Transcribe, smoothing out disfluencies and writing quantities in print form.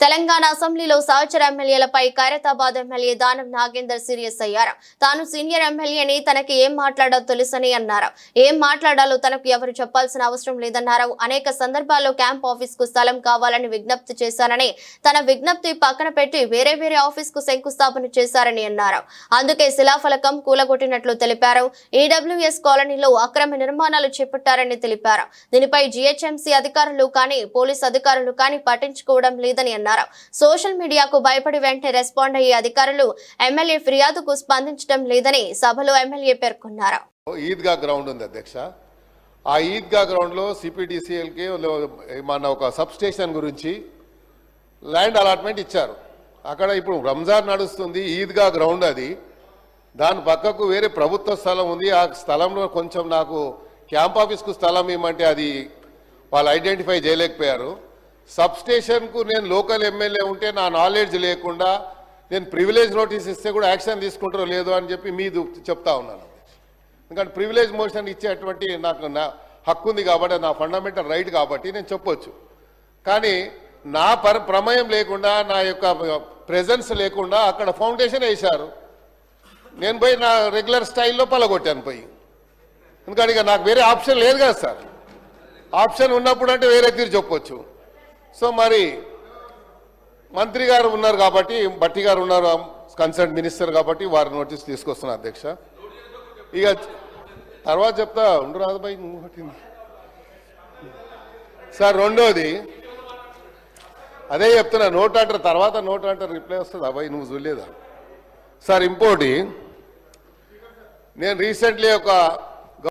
తెలంగాణ అసెంబ్లీలో సహచర ఎమ్మెల్యేలపై Khairatabad MLA Danam Nagender serious అయ్యారు. తాను సీనియర్ ఎమ్మెల్యేని, తనకి ఏం మాట్లాడాలో తెలుసని అన్నారు. ఏం మాట్లాడాలో తనకు ఎవరు చెప్పాల్సిన అవసరం లేదన్నారు. అనేక సందర్భాల్లో క్యాంప్ ఆఫీస్ కు స్థలం కావాలని విజ్ఞప్తి చేశానని, తన విజ్ఞప్తి పక్కన పెట్టి వేరే ఆఫీస్ కు శంకుస్థాపన చేశారని అన్నారు. అందుకే శిలాఫలకం కూలగొట్టినట్లు తెలిపారు. ఈడబ్ల్యూఎస్ కాలనీలో అక్రమ నిర్మాణాలు చేపట్టారని తెలిపారు. దీనిపై జీహెచ్ఎంసీ అధికారులు కానీ పోలీస్ అధికారులు కానీ పట్టించుకోవడం లేదని అన్నారు. సోషల్ మీడియాకు భయపడి వెంటనే రెస్పాండ్ అయ్యే అధికారులు ఎమ్మెల్యే ఫిర్యాదుకు స్పందించడం లేదని సభలో ఎమ్మెల్యే పేర్కొన్నారు. ఈద్గా గ్రౌండ్ ఉంది అధ్యక్ష. ఆ ఈద్గా గ్రౌండ్ లో సిపిడిసిఎల్కి మన ఒక సబ్ స్టేషన్ గురించి ల్యాండ్ అలాట్మెంట్ ఇచ్చారు. అక్కడ ఇప్పుడు రంజాన్ నడుస్తుంది, ఈద్గా గ్రౌండ్ అది. దాని పక్కకు వేరే ప్రభుత్వ స్థలం ఉంది. ఆ స్థలంలో కొంచెం నాకు క్యాంప్ ఆఫీస్కు స్థలం ఇవ్వమంటే అది వాళ్ళు ఐడెంటిఫై చేయలేకపోయారు. సబ్ స్టేషన్కు నేను లోకల్ ఎమ్మెల్యే ఉంటే నా నాలెడ్జ్ లేకుండా నేను ప్రివిలేజ్ నోటీస్ ఇస్తే కూడా యాక్షన్ తీసుకుంటారో లేదో అని చెప్పి మీది చెప్తా ఉన్నాను. ఎందుకంటే ప్రివిలేజ్ మోషన్ ఇచ్చేటువంటి నాకు నా హక్కు ఉంది కాబట్టి, నా ఫండమెంటల్ రైట్ కాబట్టి నేను చెప్పొచ్చు. కానీ నా ప్రమేయం లేకుండా, నా యొక్క ప్రెజెన్స్ లేకుండా అక్కడ ఫౌండేషన్ వేశారు. నేను పోయి నా రెగ్యులర్ స్టైల్లో పలగొట్టాను పోయి. ఎందుకంటే ఇక నాకు వేరే ఆప్షన్ లేదు కదా సార్. ఆప్షన్ ఉన్నప్పుడు అంటే వేరే తీరు చెప్పొచ్చు. సో మరి మంత్రి గారు ఉన్నారు కాబట్టి, భట్టి గారు ఉన్నారు కన్సర్న్ మినిస్టర్ కాబట్టి వారి నోటీస్ తీసుకొస్తున్నారు అధ్యక్ష. ఇక తర్వాత చెప్తా ఉండు రాజుబాయి సార్. రెండోది అదే చెప్తున్నా, నోట్ అంటారు తర్వాత నోట్ అంటారు రిప్లై వస్తుంది. అబ్బాయి నువ్వు చూడలేదా సార్? ఇంకోటి, నేను రీసెంట్లీ ఒక